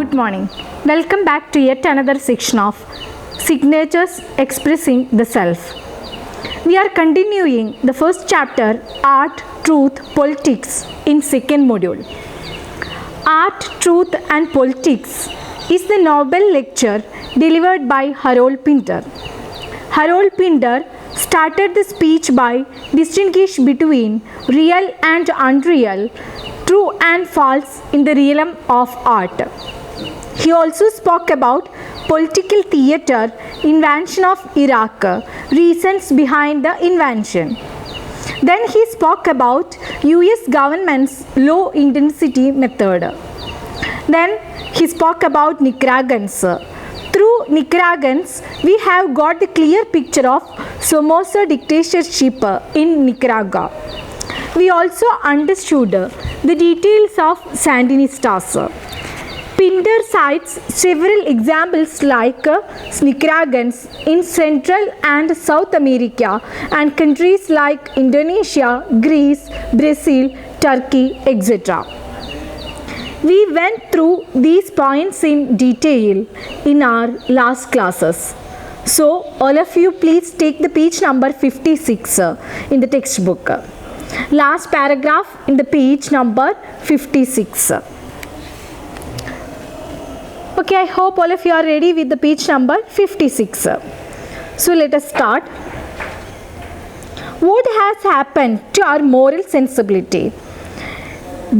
good morning. Welcome back to yet another section of Signatures Expressing the Self. We are continuing the first chapter, Art, Truth, Politics, in second module. Art, Truth and Politics is the Nobel lecture delivered by Harold Pinter. Harold Pinter started the speech by distinguishing between real and unreal, true and false in the realm of art. He also spoke about political theatre, invention of Iraq, reasons behind the invention. Then he spoke about US government's low intensity method. Then he spoke about Nicaraguans. Through Nicaraguans, we have got the clear picture of Somoza dictatorship in Nicaragua. We also understood the details of Sandinistas. Pinter cites several examples like Nicaraguans in Central and South America and countries like Indonesia, Greece, Brazil, Turkey, etc. We went through these points in detail in our last classes. So, all of you please take the page number 56 in the textbook. Last paragraph in the page number 56. Okay, I hope all of you are ready with the page number 56. So, let us start. What has happened to our moral sensibility?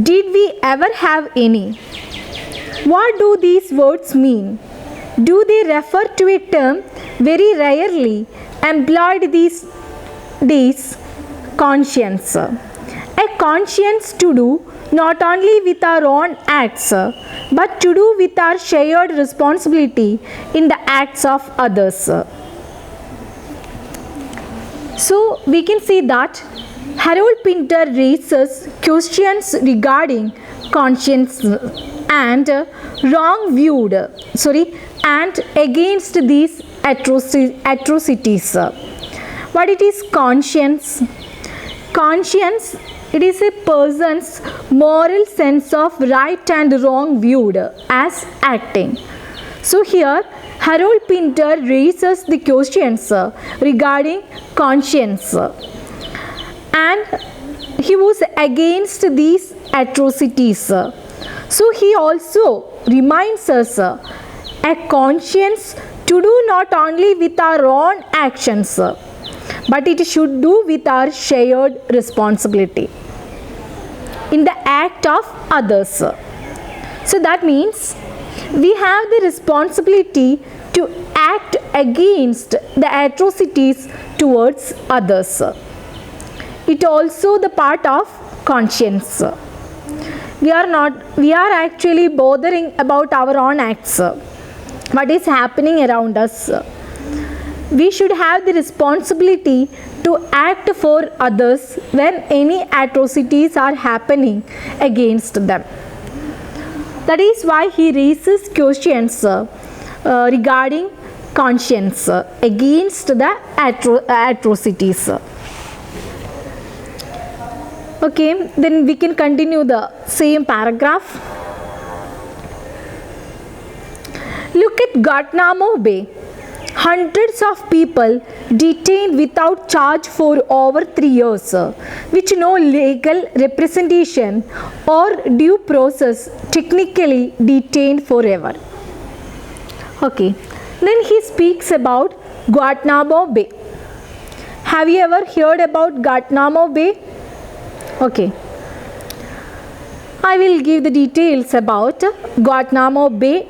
Did we ever have any? What do these words mean? Do they refer to a term very rarely employed these days? Conscience. A conscience to do not only with our own acts but to do with our shared responsibility in the acts of others. So we can see that Harold Pinter raises questions regarding conscience and and against these atrocities. What it is conscience? Conscience, it is a person's moral sense of right and wrong viewed as acting. So here Harold Pinter raises the questions regarding conscience and he was against these atrocities. So he also reminds us a conscience to do not only with our own actions but it should do with our shared responsibility in the act of others. So that means we have the responsibility to act against the atrocities towards others. It also the part of conscience. We are actually bothering about our own acts. What is happening around us? We should have the responsibility to act for others when any atrocities are happening against them. That is why he raises questions regarding conscience against the atrocities. Okay, then we can continue the same paragraph. Look at Guantanamo Bay. Hundreds of people detained without charge for over 3 years, which no legal representation or due process, technically detained forever. Okay, then he speaks about Guantanamo Bay. Have you ever heard about Guantanamo Bay? Okay, I will give the details about Guantanamo Bay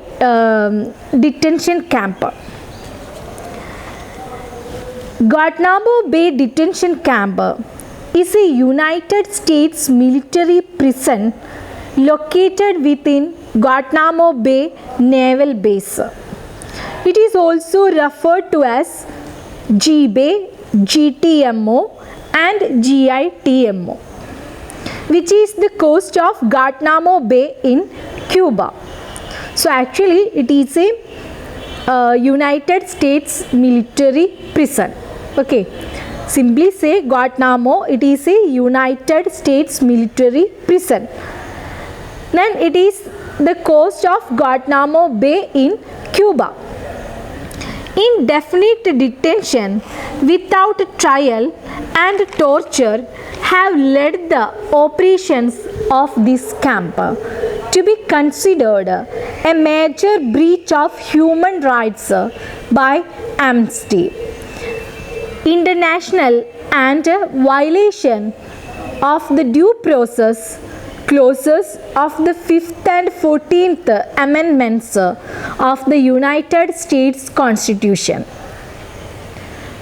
detention camp. Guantanamo Bay detention camp is a United States military prison located within Guantanamo Bay Naval Base. It is also referred to as G-Bay, GTMO and GITMO, which is the coast of Guantanamo Bay in Cuba. So actually it is a United States military prison. Okay, simply say Guantanamo, it is a United States military prison. Then it is the coast of Guantanamo Bay in Cuba. Indefinite detention without trial and torture have led the operations of this camp to be considered a major breach of human rights by Amnesty International and a violation of the due process clauses of the 5th and 14th Amendments of the United States Constitution.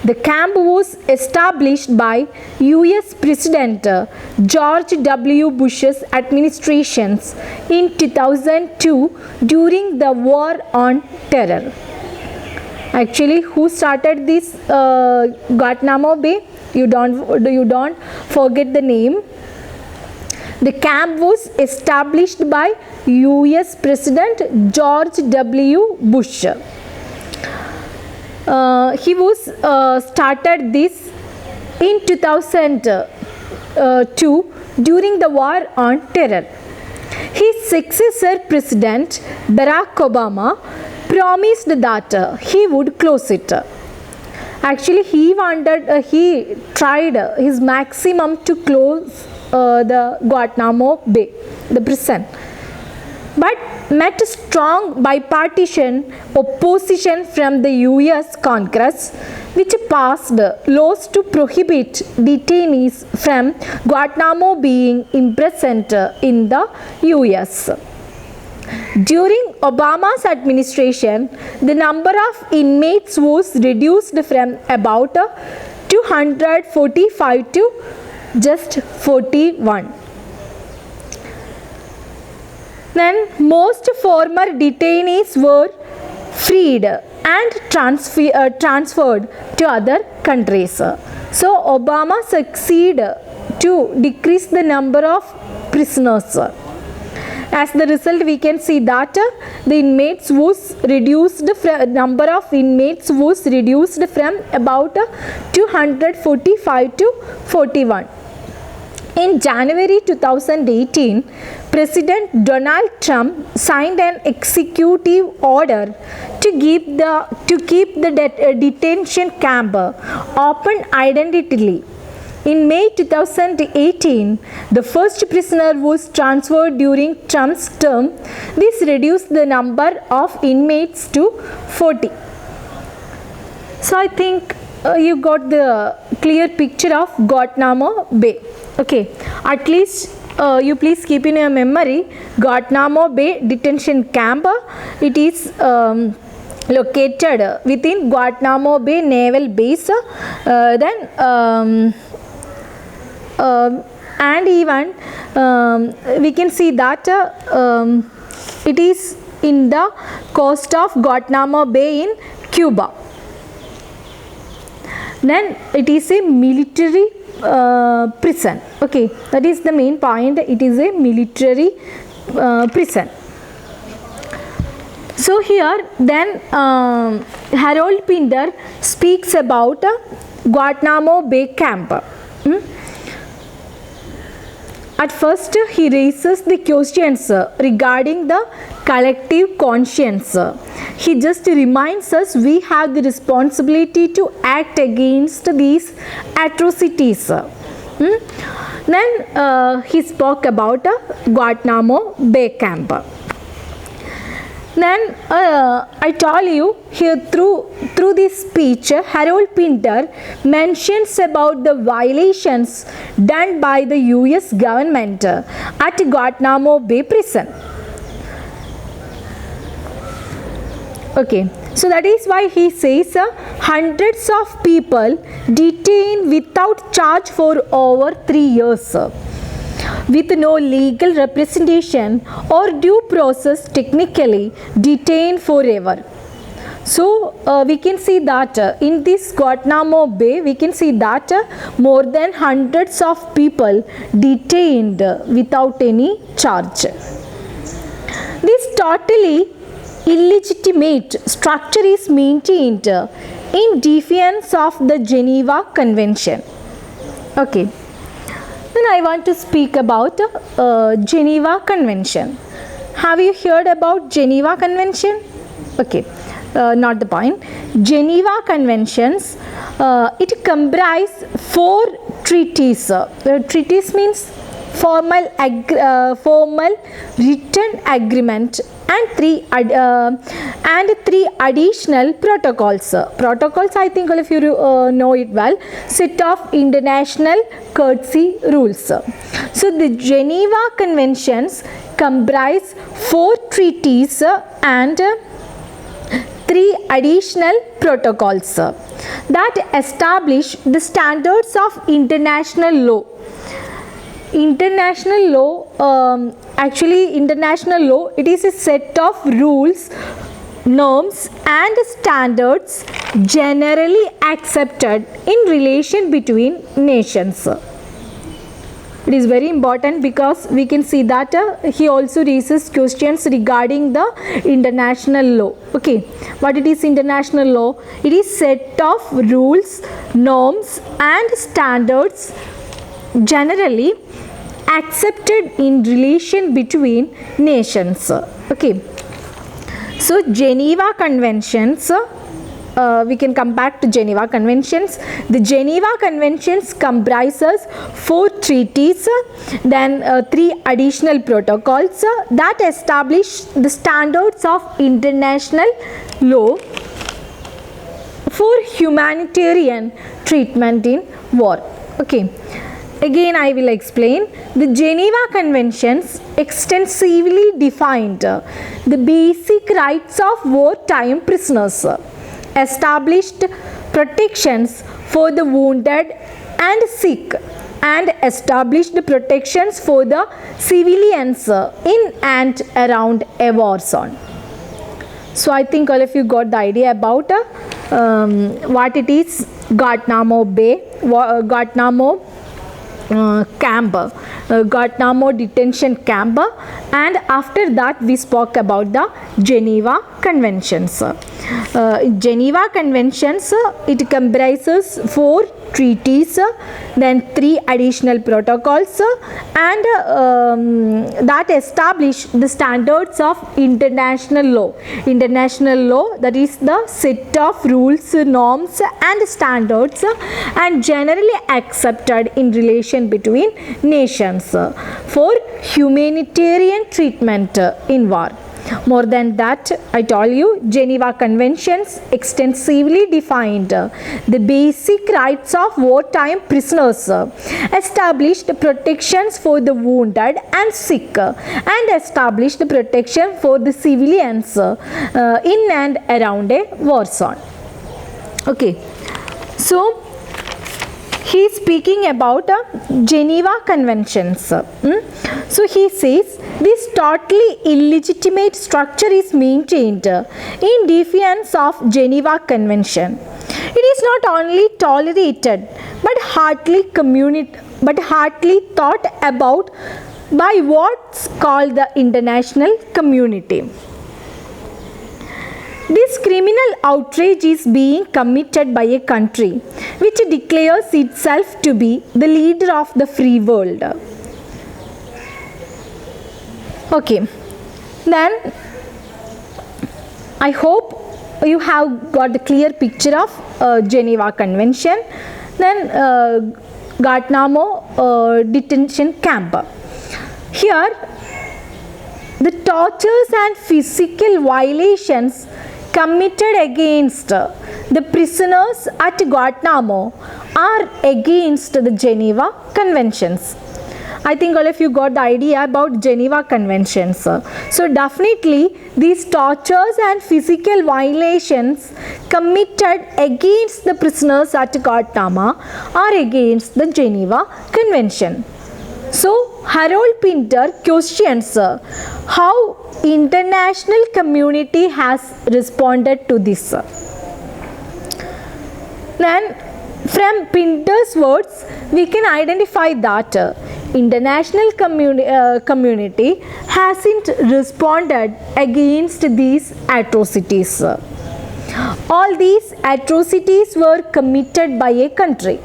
The camp was established by US President George W. Bush's administrations in 2002 during the War on Terror. Actually, who started this Guantanamo Bay? You don't forget the name. The camp was established by US President George W. Bush. He was started this in 2002 during the War on Terror. His successor President Barack Obama promised that he would close it. Actually, he tried his maximum to close the Guantanamo Bay, the prison, but met strong bipartisan opposition from the US Congress, which passed laws to prohibit detainees from Guantanamo being imprisoned in the US. During Obama's administration, the number of inmates was reduced from about 245 to just 41. Then most former detainees were freed and transferred to other countries. So Obama succeeded to decrease the number of prisoners. As the result, we can see that the inmates was reduced, number of inmates was reduced from about 245 to 41. In January 2018, President Donald Trump signed an executive order to keep the detention camp open indefinitely. In May 2018, the first prisoner was transferred during Trump's term. This reduced the number of inmates to 40. So I think you got the clear picture of Guantanamo Bay. Okay, at least you please keep in your memory Guantanamo Bay detention camp. It is located within Guantanamo Bay Naval Base. And even we can see that it is in the coast of Guantanamo Bay in Cuba. Then it is a military prison. Okay, that is the main point. It is a military prison. So here then Harold Pinter speaks about Guantanamo Bay camp. At first, he raises the questions regarding the collective conscience. He just reminds us we have the responsibility to act against these atrocities. Then he spoke about Guantanamo Bay camp. Then I told you here through this speech, Harold Pinter mentions about the violations done by the US government at Guantanamo Bay prison. Okay, so that is why he says hundreds of people detained without charge for over 3 years. With no legal representation or due process, technically detained forever. So we can see that in this Guantanamo Bay, we can see that more than hundreds of people detained without any charge. This totally illegitimate structure is maintained in defiance of the Geneva Convention. Okay. Then I want to speak about Geneva Convention. Have you heard about Geneva Convention? Okay, not the point. Geneva Conventions, it comprise 4 treaties. Treaties means formal written agreement and 3 additional protocols. Protocols, I think all of you know it well. Set of international courtesy rules. So the Geneva Conventions comprise 4 treaties and 3 additional protocols that establish the standards of international law. International law, international law, it is a set of rules, norms and standards generally accepted in relation between nations. It is very important because we can see that he also raises questions regarding the international law. Okay, what it is international law? It is set of rules, norms and standards generally accepted in relation between nations. Okay, so Geneva Conventions, we can come back to Geneva Conventions. The Geneva Conventions comprises 4 treaties, then 3 additional protocols that establish the standards of international law for humanitarian treatment in war. Okay, again I will explain. The Geneva Conventions extensively defined the basic rights of wartime prisoners, established protections for the wounded and sick, and established protections for the civilians in and around a war zone. So I think all of you got the idea about what it is Guantanamo Bay, Guantanamo camp, Guantanamo detention camp, and after that we spoke about the Geneva Conventions. Geneva Conventions, it comprises 4 treaties, then 3 additional protocols, and that establish the standards of international law. International law, that is the set of rules, norms and standards and generally accepted in relation between nations for humanitarian treatment in war. More than that, I told you, Geneva Conventions extensively defined the basic rights of wartime prisoners, established protections for the wounded and sick, and established protection for the civilians in and around a war zone. Okay, so he is speaking about Geneva Conventions. So he says this totally illegitimate structure is maintained in defiance of Geneva Convention. It is not only tolerated but hardly thought about by what's called the international community. This criminal outrage is being committed by a country which declares itself to be the leader of the free world. Okay, then I hope you have got a clear picture of Geneva Convention. Then Guantanamo detention camp. Here the tortures and physical violations committed against the prisoners at Guantanamo are against the Geneva Conventions. I think all of you got the idea about Geneva Conventions. So definitely these tortures and physical violations committed against the prisoners at Guantanamo are against the Geneva Convention. So Harold Pinter questions how international community has responded to this. Then from Pinter's words we can identify that international community hasn't responded against these atrocities. All these atrocities were committed by a country.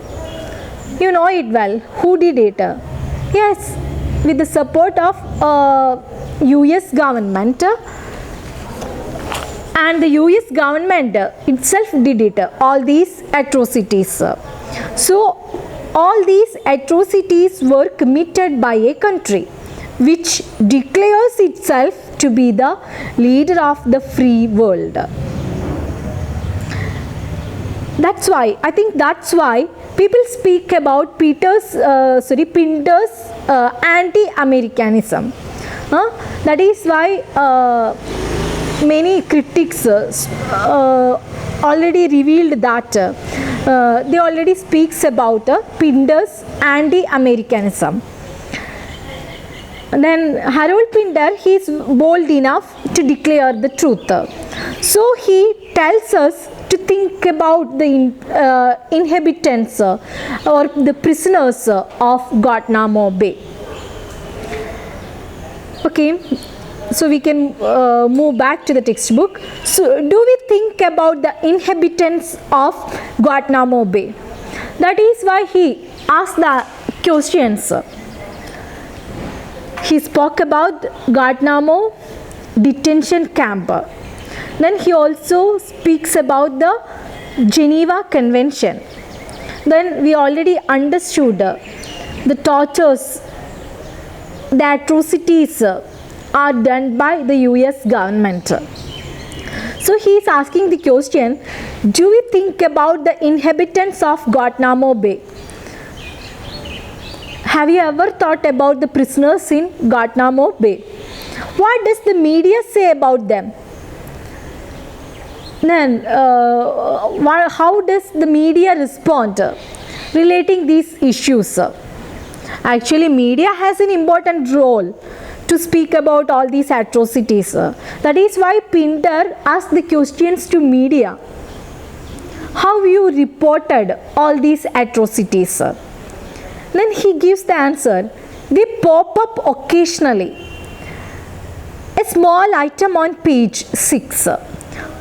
You know it well. Who did it? Yes, with the support of US government, and the US government itself did it, all these atrocities. So all these atrocities were committed by a country which declares itself to be the leader of the free world. That's why, I think that's why people speak about Pinder's anti-Americanism. That is why many critics already revealed that they already speaks about Pinder's anti-Americanism. Then Harold Pinder, he is bold enough to declare the truth. So he tells us to think about the inhabitants or the prisoners of Guantanamo Bay. Okay, so we can move back to the textbook. So do we think about the inhabitants of Guantanamo Bay? That is why he asked the questions. He spoke about Guantanamo detention camp. Then he also speaks about the Geneva Convention. Then we already understood the tortures, the atrocities are done by the US government. So he is asking the question, do we think about the inhabitants of Guantanamo Bay? Have you ever thought about the prisoners in Guantanamo Bay? What does the media say about them? Then how does the media respond relating these issues? Actually, media has an important role to speak about all these atrocities. That is why Pinder asked the questions to media. How you reported all these atrocities? Then he gives the answer. They pop up occasionally. A small item on page 6.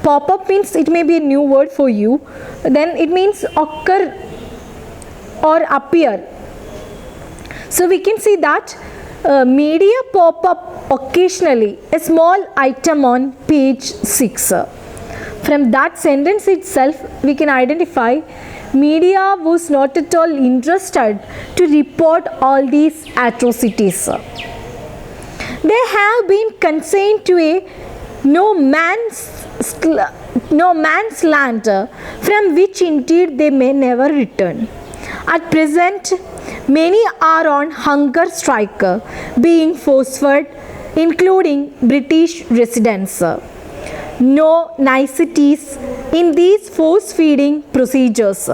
Pop-up means it may be a new word for you. Then it means occur or appear. So we can see that media pop up occasionally, a small item on page 6. From that sentence itself, we can identify media was not at all interested to report all these atrocities. They have been consigned to a no man's land from which indeed they may never return. At present, many are on hunger strike, being force-fed, including British residents. No niceties in these force-feeding procedures.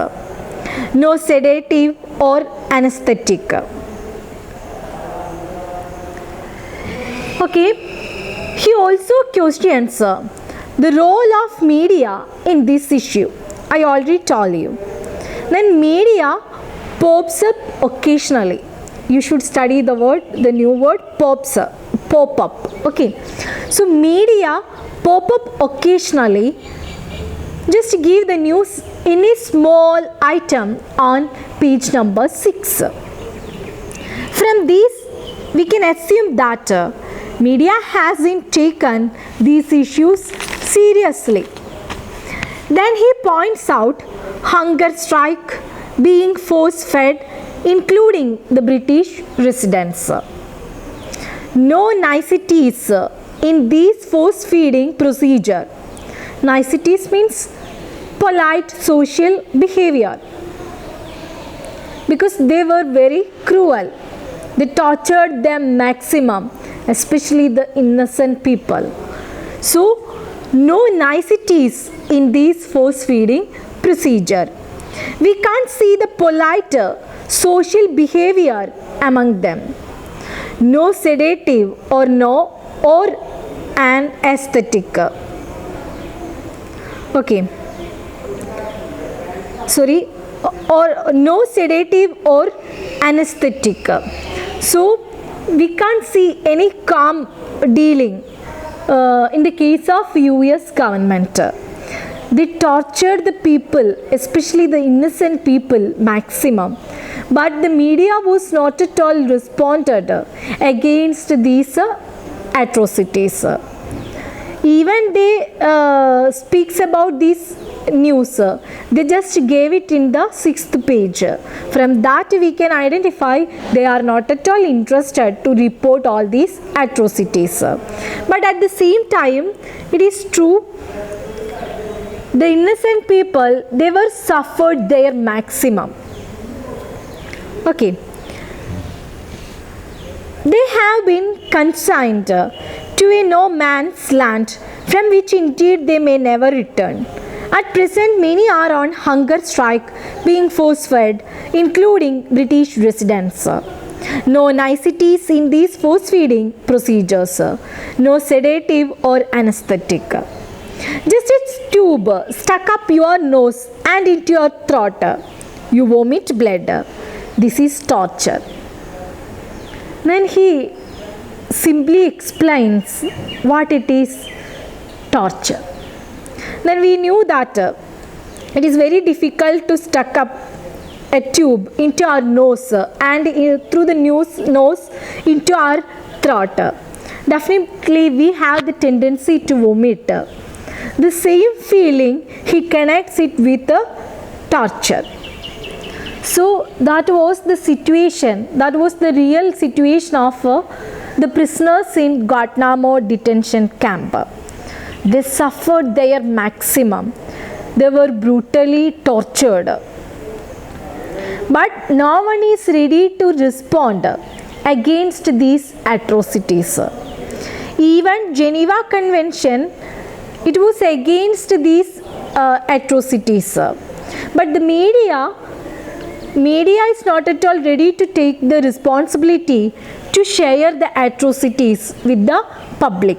No sedative or anesthetic. Okay, he also questions the role of media in this issue. I already told you. Then media pops up occasionally. You should study the word, the new word pop up. Okay, so media pop up occasionally. Just give the news in a small item on page number 6. From this, we can assume that media hasn't taken these issues seriously. Then he points out hunger strike, being force-fed, including the British residents. No niceties in these force-feeding procedure. Niceties means polite social behavior, because they were very cruel. They tortured them maximum, especially the innocent people. So, no niceties in these force-feeding procedure. We can't see the polite social behavior among them. No sedative or an aesthetic. Okay. Sorry, or no sedative or anesthetic. So we can't see any calm dealing in the case of US government. They tortured the people, especially the innocent people, maximum. but the media was not at all responded against these atrocities. Even they speaks about this news, they just gave it in the 6th page. From that we can identify they are not at all interested to report all these atrocities. But at the same time, it is true, the innocent people, they were suffered their maximum. Okay, they have been consigned to a no man's land from which indeed they may never return. At present, many are on hunger strike, being force-fed, including British residents. No niceties in these force-feeding procedures, no sedative or anesthetic. Just a tube stuck up your nose and into your throat. You vomit blood. This is torture. Then he simply explains what it is torture. Then we knew that it is very difficult to stuck up a tube into our nose and through the nose into our throat. Definitely we have the tendency to vomit. The same feeling he connects it with torture. So that was the situation, that was the real situation of the prisoners in Guantanamo detention camp. They suffered their maximum. They were brutally tortured. But no one is ready to respond against these atrocities. Even Geneva Convention, it was against these atrocities. But the media is not at all ready to take the responsibility to share the atrocities with the public.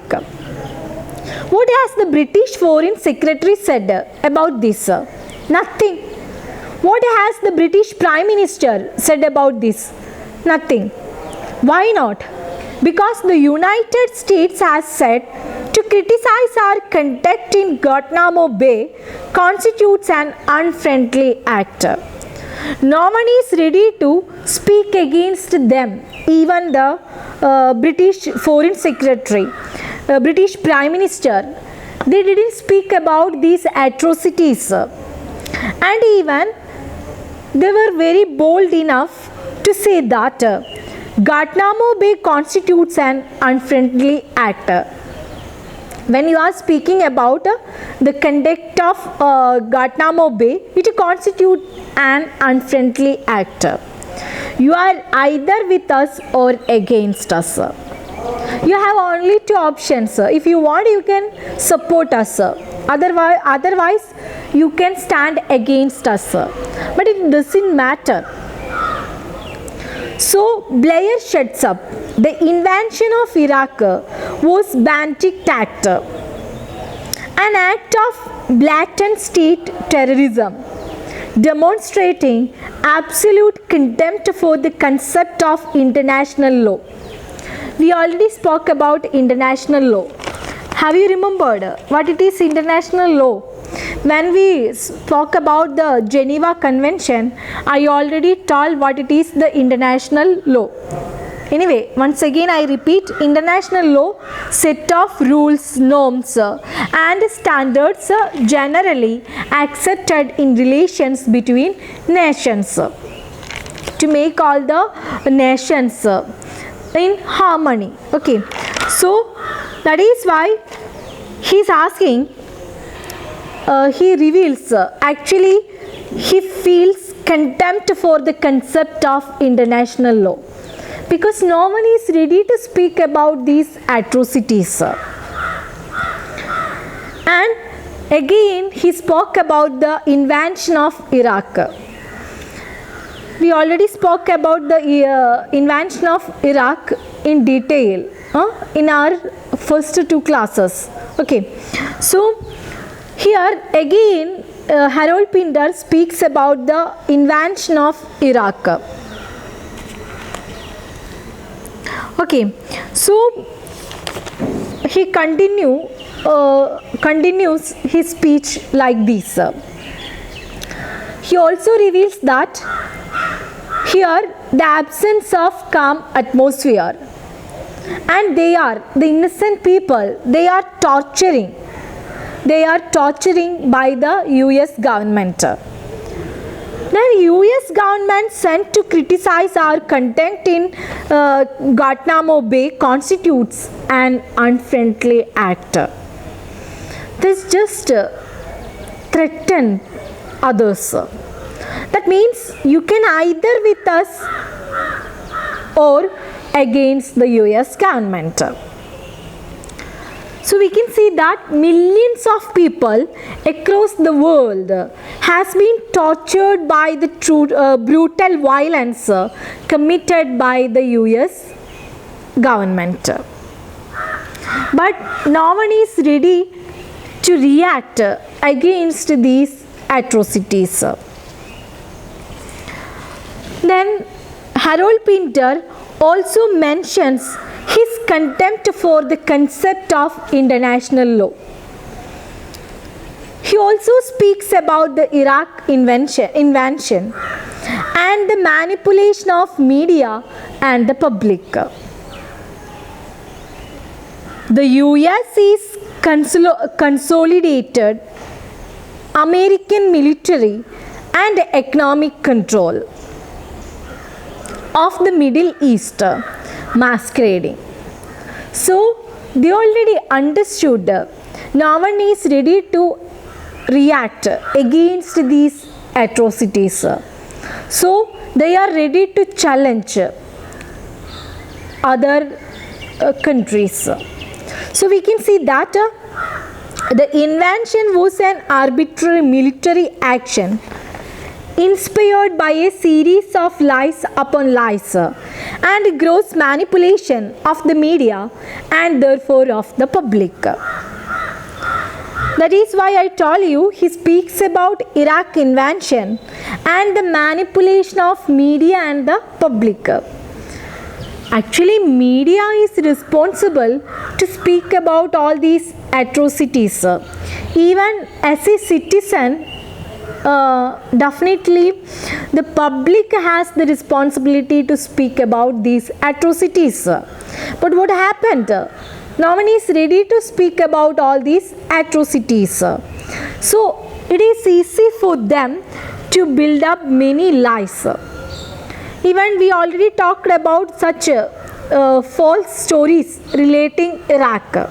What has the British Foreign Secretary said about this? Nothing. What has the British Prime Minister said about this? Nothing. Why not? Because the United States has said to criticize our conduct in Guantanamo Bay constitutes an unfriendly act. No one is ready to speak against them, even the British Foreign Secretary, British Prime Minister. They didn't speak about these atrocities, and even they were very bold enough to say that Guantanamo Bay constitutes an unfriendly act. When you are speaking about the conduct of Guantanamo Bay, it constitutes an unfriendly act. You are either with us or against us. You have only two options. If you want, you can support us. Otherwise, you can stand against us. But it doesn't matter. So Blair shuts up. The invasion of Iraq was Bantic act, an act of blatant state terrorism, demonstrating absolute contempt for the concept of international law. We already spoke about international law. Have you remembered what it is international law? When we spoke about the Geneva Convention, I already told what it is the international law. Anyway, once again I repeat, international law, set of rules, norms and standards generally accepted in relations between nations to make all the nations in harmony. Okay, so that is why he is asking, he reveals actually he feels contempt for the concept of international law, because no one is ready to speak about these atrocities. And again he spoke about the invasion of Iraq. We already spoke about the invasion of Iraq in detail in our first two classes. Okay, so here again Harold Pindar speaks about the invasion of Iraq. Okay, so he continues his speech like this. He also reveals that Here, the absence of calm atmosphere, and they are the innocent people. They are torturing. They are torturing by the U.S. government. The U.S. government sent to criticize our content in Guantanamo Bay constitutes an unfriendly act. This just threaten others. That means you can either with us or against the US government. So we can see that millions of people across the world has been tortured by the brutal violence committed by the US government. But no one is ready to react against these atrocities. Then Harold Pinter also mentions his contempt for the concept of international law. He also speaks about the Iraq invention and the manipulation of media and the public. The US is consolidated American military and economic control of the Middle East masquerading. So they already understood no one is ready to react against these atrocities. So they are ready to challenge other countries. So we can see that the invention was an arbitrary military action inspired by a series of lies upon lies and gross manipulation of the media and therefore of the public. That is why I told you he speaks about Iraq invention and the manipulation of media and the public. Actually, media is responsible to speak about all these atrocities. Even as a citizen, definitely the public has the responsibility to speak about these atrocities. But what happened? No one is ready to speak about all these atrocities. So it is easy for them to build up many lies. Even we already talked about such false stories relating Iraq.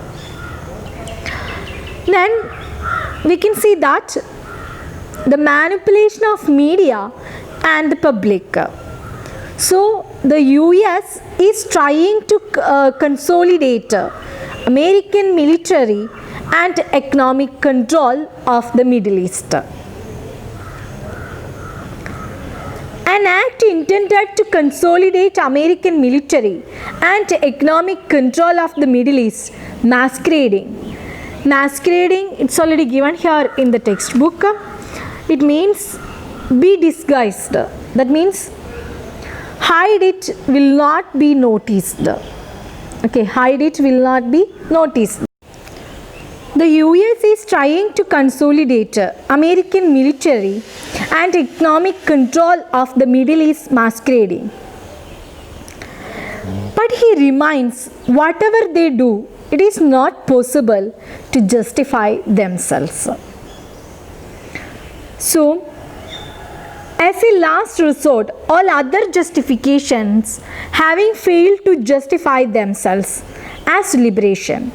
Then we can see that the manipulation of media and the public. So the US is trying to consolidate American military and economic control of the Middle East. An act intended to consolidate American military and economic control of the Middle East, masquerading. Masquerading, it's already given here in the textbook. It means be disguised. That means hide it will not be noticed. Okay, hide it will not be noticed. The US is trying to consolidate American military and economic control of the Middle East, masquerading. But he reminds, whatever they do, it is not possible to justify themselves. So, as a last resort, all other justifications having failed to justify themselves as liberation,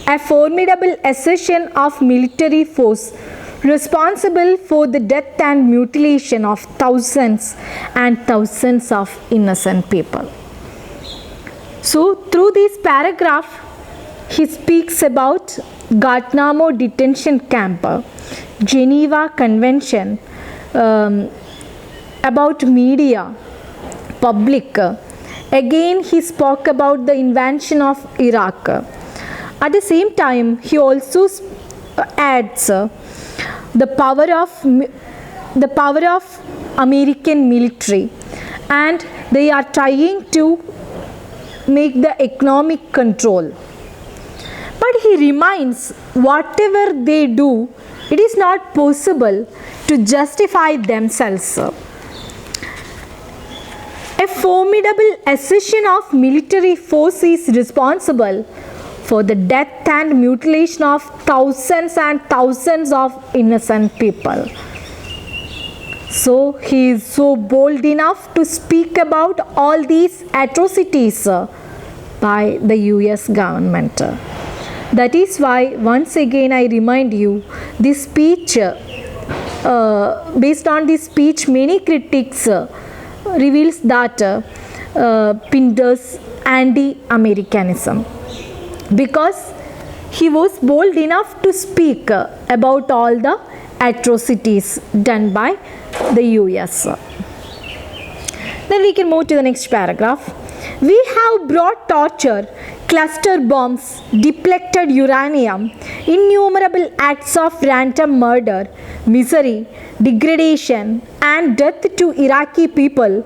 a formidable assertion of military force responsible for the death and mutilation of thousands and thousands of innocent people. So, through this paragraph, he speaks about Guantanamo detention camp, Geneva Convention, about media, public. Again, he spoke about the invention of Iraq. At the same time, he also adds the power of American military, and they are trying to make the economic control. But he reminds, whatever they do, it is not possible to justify themselves. A formidable accession of military force is responsible for the death and mutilation of thousands and thousands of innocent people. So he is so bold enough to speak about all these atrocities by the US government. That is why once again I remind you, this speech, based on this speech, many critics reveals that Pinder's anti-Americanism, because he was bold enough to speak about all the atrocities done by the US. Then we can move to the next paragraph. We have brought torture, cluster bombs, depleted uranium, innumerable acts of random murder, misery, degradation and death to Iraqi people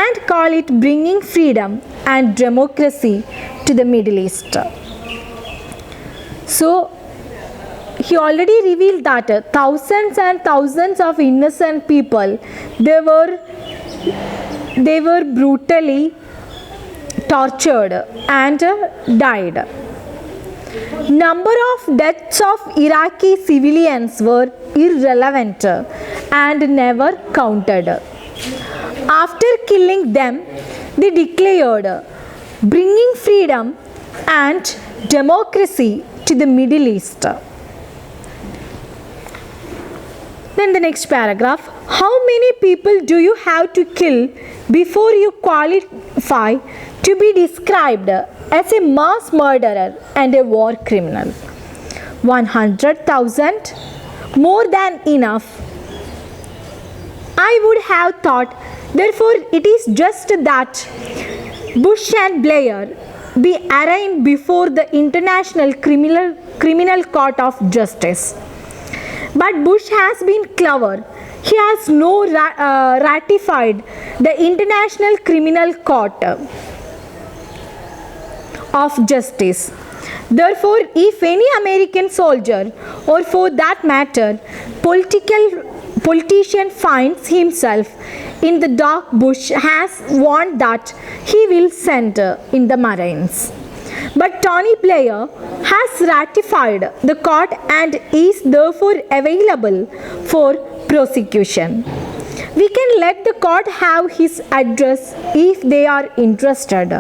and call it bringing freedom and democracy to the Middle East. So he already revealed that thousands and thousands of innocent people, they were brutally tortured and died. Number of deaths of Iraqi civilians were irrelevant and never counted. After killing them, they declared bringing freedom and democracy to the Middle East. Then the next paragraph. How many people do you have to kill before you qualify to be described as a mass murderer and a war criminal? 100,000? More than enough. I would have thought, therefore, it is just that Bush and Blair be arraigned before the International Criminal Court of Justice. But Bush has been clever. He has ratified the International Criminal Court of Justice. Therefore, if any American soldier, or for that matter, politician finds himself in the dark, Bush has warned that he will send in the Marines. But Tony Blair has ratified the court and is therefore available for prosecution. We can let the court have his address if they are interested.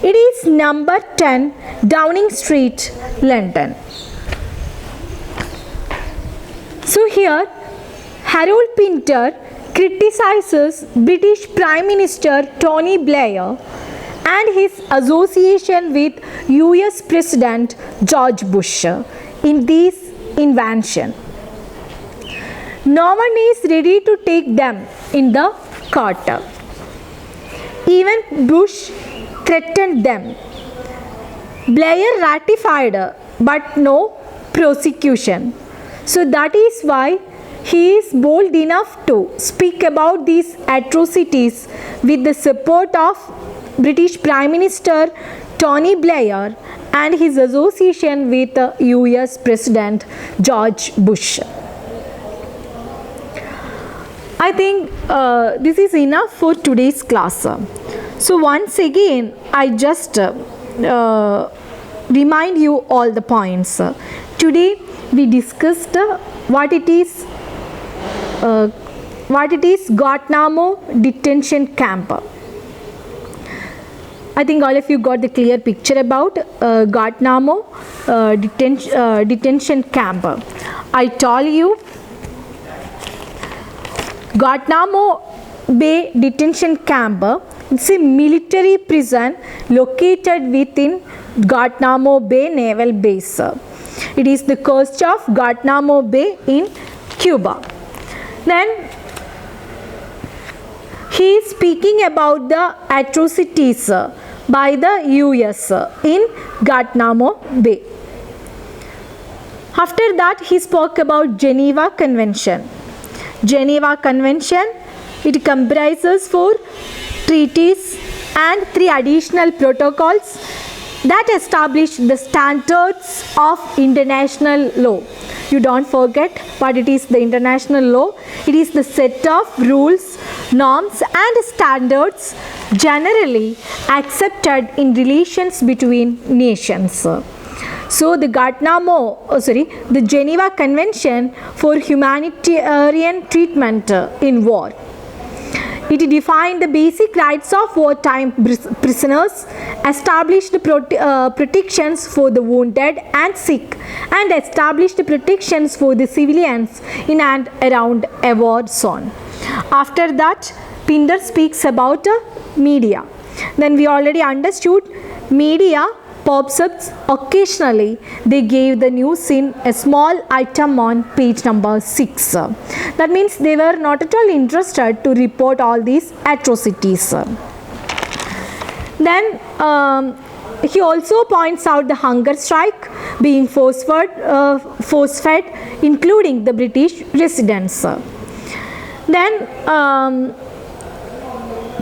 It is number 10 Downing Street, London. So here Harold Pinter criticizes British Prime Minister Tony Blair and his association with US President George Bush in this invention. No one is ready to take them in the court. Even Bush threatened them. Blair ratified, but no prosecution. So that is why he is bold enough to speak about these atrocities with the support of British Prime Minister Tony Blair and his association with US President George Bush. I think this is enough for today's class. So once again, I just remind you all the points. Today we discussed what it is Guantanamo detention camp. I think all of you got the clear picture about Guantanamo detention camp. I told you Guantanamo Bay detention camp is a military prison located within Guantanamo Bay Naval Base. It is the coast of Guantanamo Bay in Cuba. Then he is speaking about the atrocities by the US in Guantanamo Bay. After that, he spoke about Geneva Convention. Geneva Convention, it comprises 4 treaties and 3 additional protocols that establish the standards of international law. You don't forget what it is, the international law. It is the set of rules norms and standards generally accepted in relations between nations. So the the Geneva Convention for Humanitarian Treatment in War. It defined the basic rights of wartime prisoners, established protections for the wounded and sick, and established protections for the civilians in and around a war zone. After that, Pinder speaks about media. Then we already understood media pops up occasionally. They gave the news in a small item on page number 6. That means they were not at all interested to report all these atrocities. Then he also points out the hunger strike being force-fed, including the British residents. Then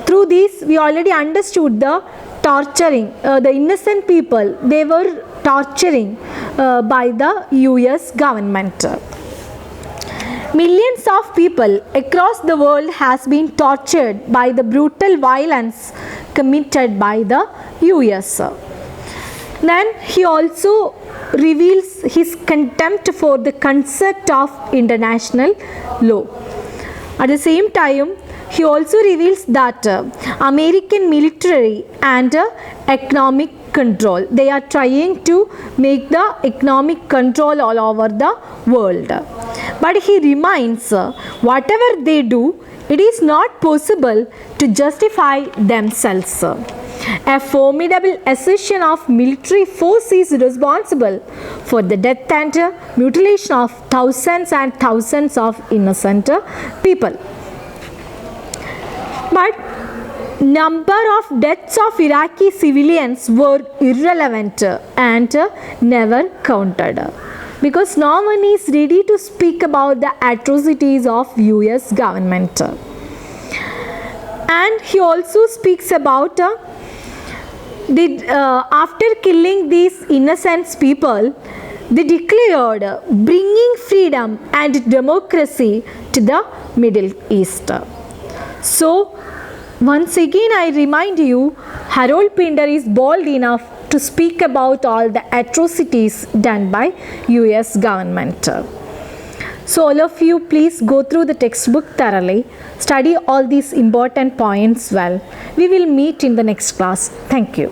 through this we already understood the torturing, the innocent people, they were torturing by the US government. Millions of people across the world has been tortured by the brutal violence committed by the US. Then he also reveals his contempt for the concept of international law. At the same time, he also reveals that American military and economic control, they are trying to make the economic control all over the world. But he reminds whatever they do, it is not possible to justify themselves. A formidable assertion of military force is responsible for the death and mutilation of thousands and thousands of innocent people. But number of deaths of Iraqi civilians were irrelevant and never counted, because no one is ready to speak about the atrocities of US government. And he also speaks about after killing these innocent people, they declared bringing freedom and democracy to the Middle East. So, once again I remind you, Harold Pinder is bold enough to speak about all the atrocities done by US government. So all of you please go through the textbook thoroughly, study all these important points well. We will meet in the next class. Thank you.